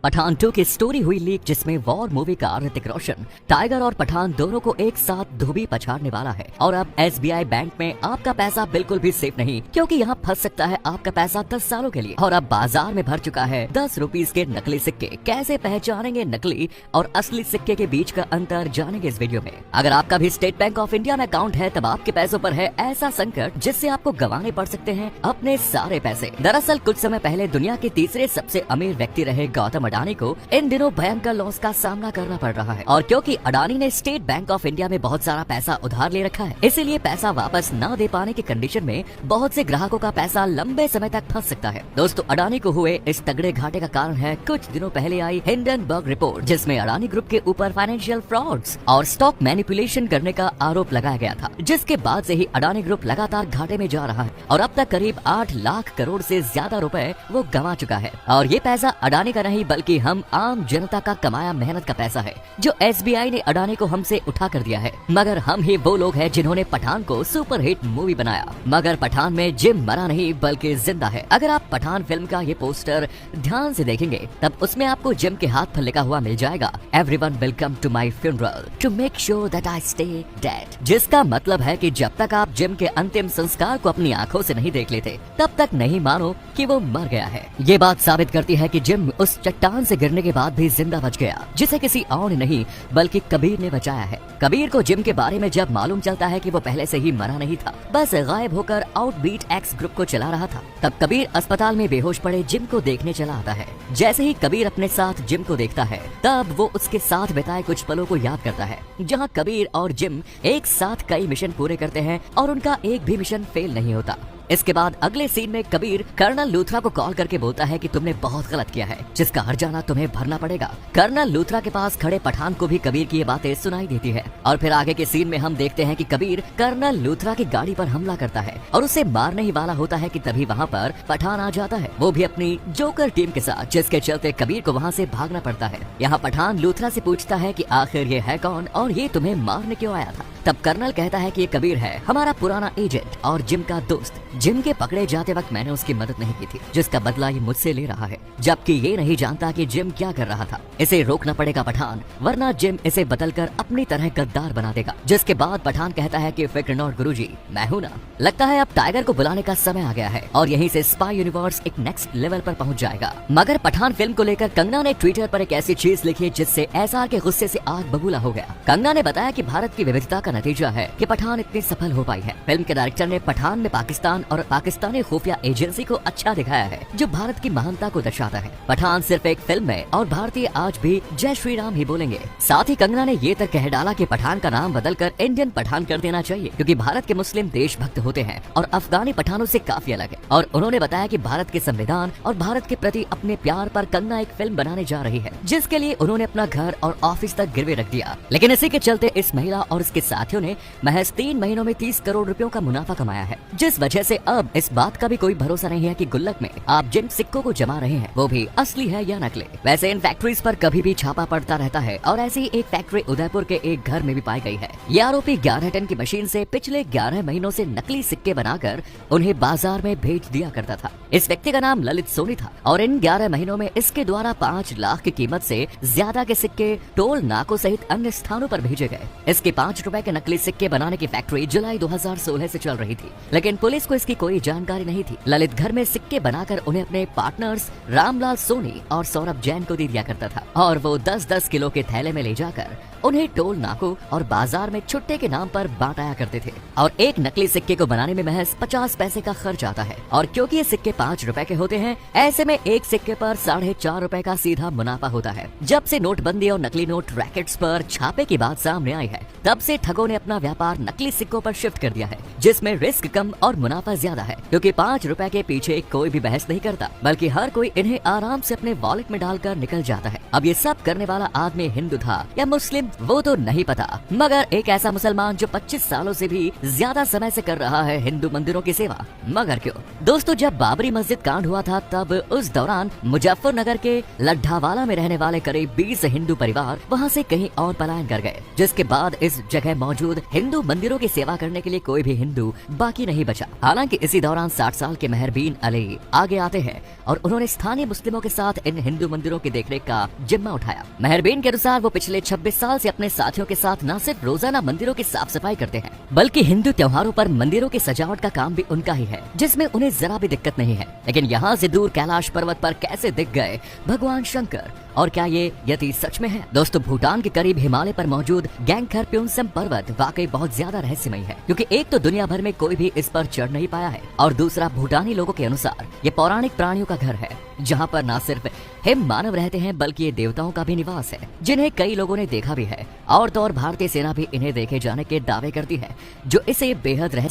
पठान 2 की स्टोरी हुई लीक, जिसमें वॉर मूवी का ऋतिक रोशन, टाइगर और पठान दोनों को एक साथ धोबी पछाड़ने वाला है। और अब SBI बैंक में आपका पैसा बिल्कुल भी सेफ नहीं, क्योंकि यहाँ फंस सकता है आपका पैसा 10 सालों के लिए। और अब बाजार में भर चुका है 10 रुपीज के नकली सिक्के। कैसे पहचानेंगे नकली और असली सिक्के के बीच का अंतर, जानेंगे इस वीडियो में। अगर आपका भी स्टेट बैंक ऑफ इंडिया में अकाउंट है, तब आपके पैसों पर है ऐसा संकट जिससे आपको गंवाने पड़ सकते हैं अपने सारे पैसे। दरअसल कुछ समय पहले दुनिया के तीसरे सबसे अमीर व्यक्ति रहे गौतम अडानी को इन दिनों भयंकर लॉस का सामना करना पड़ रहा है। और क्योंकि अडानी ने स्टेट बैंक ऑफ इंडिया में बहुत सारा पैसा उधार ले रखा है, इसीलिए पैसा वापस न दे पाने की कंडीशन में बहुत से ग्राहकों का पैसा लंबे समय तक फंस सकता है। दोस्तों, अडानी को हुए इस तगड़े घाटे का कारण है कुछ दिनों पहले आई हिंडनबर्ग रिपोर्ट, जिसमें अडानी ग्रुप के ऊपर फाइनेंशियल फ्रॉड्स और स्टॉक मैनिपुलेशन करने का आरोप लगाया गया था, जिसके बाद से ही अडानी ग्रुप लगातार घाटे में जा रहा है और अब तक करीब 8 लाख करोड़ से ज्यादा रुपए वो गंवा चुका है। और ये पैसा अडानी का नहीं, बल्कि हम आम जनता का कमाया मेहनत का पैसा है, जो SBI ने अडानी को हमसे उठा कर दिया है। मगर हम ही वो लोग हैं जिन्होंने पठान को सुपरहिट मूवी बनाया। मगर पठान में जिम मरा नहीं, बल्कि जिंदा है। अगर आप पठान फिल्म का ये पोस्टर ध्यान से देखेंगे, तब उसमें आपको जिम के हाथ पर लिखा हुआ मिल जाएगा, everyone will come to my funeral to make sure that I stay dead. जिसका मतलब है कि जब तक आप जिम के अंतिम संस्कार को अपनी आंखों से नहीं देख लेते, तब तक नहीं मानो कि वो मर गया है। ये बात साबित करती है कि जिम उस चट्टान से गिरने के बाद भी जिंदा बच गया, जिसे किसी और ने नहीं बल्कि कबीर ने बचाया है। कबीर को जिम के बारे में जब मालूम चलता है कि वो पहले से ही मरा नहीं था, बस गायब होकर आउटबीट एक्स ग्रुप को चला रहा था, तब कबीर अस्पताल में बेहोश पड़े जिम को देखने चला आता है। जैसे ही कबीर अपने साथ जिम को देखता है, तब वो उसके साथ बिताए कुछ पलों को याद करता है, जहाँ कबीर और जिम एक साथ कई मिशन पूरे करते हैं और उनका एक भी मिशन फेल नहीं होता। इसके बाद अगले सीन में कबीर कर्नल लूथरा को कॉल करके बोलता है कि तुमने बहुत गलत किया है, जिसका हर्जाना तुम्हें भरना पड़ेगा। कर्नल लूथरा के पास खड़े पठान को भी कबीर की ये बातें सुनाई देती है। और फिर आगे के सीन में हम देखते हैं कि कबीर कर्नल लूथरा की गाड़ी पर हमला करता है और उसे मारने ही वाला होता है कि तभी वहाँ पर पठान आ जाता है, वो भी अपनी जोकर टीम के साथ, जिसके चलते कबीर को वहाँ से भागना पड़ता है। यहाँ पठान लूथरा से पूछता है कि आखिर ये है कौन और ये तुम्हें मारने क्यों आया था। तब कर्नल कहता है कि ये कबीर है, हमारा पुराना एजेंट और जिम का दोस्त। जिम के पकड़े जाते वक्त मैंने उसकी मदद नहीं की थी, जिसका बदला ये मुझसे ले रहा है, जबकि ये नहीं जानता कि जिम क्या कर रहा था। इसे रोकना पड़ेगा पठान, वरना जिम इसे बदलकर अपनी तरह गद्दार बना देगा। जिसके बाद पठान कहता है कि फिक्र नॉट गुरुजी, मैं हूं ना। लगता है अब टाइगर को बुलाने का समय आ गया है और यहीं से स्पाई यूनिवर्स एक नेक्स्ट लेवल पर पहुंच जाएगा। मगर पठान फिल्म को लेकर कंगना ने ट्विटर पर एक ऐसी चीज लिखी जिससे SR के गुस्से से आग बबूला हो गया। कंगना ने बताया कि भारत की विविधता का नतीजा है कि पठान इतनी सफल हो पाई है। फिल्म के डायरेक्टर ने पठान में पाकिस्तान और पाकिस्तानी खुफिया एजेंसी को अच्छा दिखाया है, जो भारत की महानता को दर्शाता है। पठान सिर्फ एक फिल्म है और भारतीय आज भी जय श्री राम ही बोलेंगे। साथ ही कंगना ने ये तक कह डाला कि पठान का नाम बदलकर इंडियन पठान कर देना चाहिए, क्योंकि भारत के मुस्लिम देशभक्त होते हैं और अफगानी पठानों से काफी अलग है। और उन्होंने बताया कि भारत के संविधान और भारत के प्रति अपने प्यार पर कंगना एक फिल्म बनाने जा रही है, जिसके लिए उन्होंने अपना घर और ऑफिस तक गिरवे रख दिया। लेकिन इसी के चलते इस महिला और इसके साथियों ने महज 3 महीनों में 30 करोड़ रुपयों का मुनाफा कमाया है, जिस वजह से अब इस बात का भी कोई भरोसा नहीं है कि गुल्लक में आप जिन सिक्कों को जमा रहे हैं वो भी असली है या नकली। वैसे इन फैक्ट्रीज पर कभी भी छापा पड़ता रहता है और ऐसी ही एक फैक्ट्री उदयपुर के एक घर में भी पाई गई है। ये आरोपी 11 टन की मशीन से पिछले 11 महीनों से नकली सिक्के बनाकर उन्हें बाजार में भेज दिया करता था। इस व्यक्ति का नाम ललित सोनी था और इन 11 महीनों में इसके द्वारा 5 लाख की कीमत से ज्यादा के सिक्के टोल नाकों सहित अन्य स्थानों पर भेजे गए। इसके 5 रुपए के नकली सिक्के बनाने की फैक्ट्री जुलाई 2016 से चल रही थी, लेकिन पुलिस को इसकी कोई जानकारी नहीं थी। ललित घर में सिक्के बनाकर उन्हें अपने पार्टनर्स रामलाल सोनी और सौरभ जैन को दे दिया करता था और वो 10-10 किलो के थैले में ले जाकर उन्हें टोल नाकों और बाजार में छुट्टे के नाम पर बांटाया करते थे। और एक नकली सिक्के को बनाने में महज 50 पैसे का खर्च आता है। और क्योंकि ये सिक्के 5 रुपए के होते हैं, ऐसे में एक सिक्के पर 4.5 रुपए का सीधा मुनाफा होता है। जब से नोटबंदी और नकली नोट रैकेट्स पर छापे की बात सामने आई है, तब से ठगों ने अपना व्यापार नकली सिक्कों पर शिफ्ट कर दिया है, जिसमें रिस्क कम और मुनाफा ज्यादा है, क्योंकि 5 रुपए के पीछे कोई भी बहस नहीं करता, बल्कि हर कोई इन्हें आराम से अपने वॉलेट में डालकर निकल जाता है। अब ये सब करने वाला आदमी हिंदू था या मुस्लिम वो तो नहीं पता, मगर एक ऐसा मुसलमान जो 25 सालों से भी ज्यादा समय से कर रहा है हिंदू मंदिरों की सेवा। मगर क्यों दोस्तों, जब बाबरी मस्जिद कांड हुआ था तब उस दौरान मुजफ्फरनगर के लड्ढावाला में रहने वाले करीब 20 हिंदू परिवार वहां से कहीं और पलायन कर गए, जिसके बाद इस जगह मौजूद हिंदू मंदिरों की सेवा करने के लिए कोई भी हिंदू बाकी नहीं बचा। हालांकि इसी दौरान 60 साल के मेहरबीन अली आगे आते हैं और उन्होंने स्थानीय मुस्लिमों के साथ इन हिंदू मंदिरों की देखरेख का जिम्मा उठाया। मेहरबीन के अनुसार वो पिछले 26 साल से अपने साथियों के साथ न सिर्फ रोजाना मंदिरों की साफ सफाई करते हैं, बल्कि हिंदू त्योहारों पर मंदिरों की सजावट का काम भी उनका ही है, जिसमें उन्हें जरा भी दिक्कत नहीं है। लेकिन यहाँ से दूर कैलाश पर्वत पर कैसे दिख गए भगवान शंकर, और क्या ये यति सच में है? दोस्तों, भूटान के करीब हिमालय पर मौजूद गैंगखर प्योंगसम पर्वत वाकई बहुत ज्यादा रहस्यमय है, क्योंकि एक तो दुनिया भर में कोई भी इस पर चढ़ नहीं पाया है, और दूसरा भूटानी लोगों के अनुसार ये पौराणिक प्राणियों का घर है, जहाँ पर न सिर्फ हिम मानव रहते हैं बल्कि ये देवताओं का भी निवास है, जिन्हें कई लोगों ने देखा भी है। और तो और भारतीय सेना भी इन्हें देखे जाने के दावे करती है, जो इसे बेहद रहस्य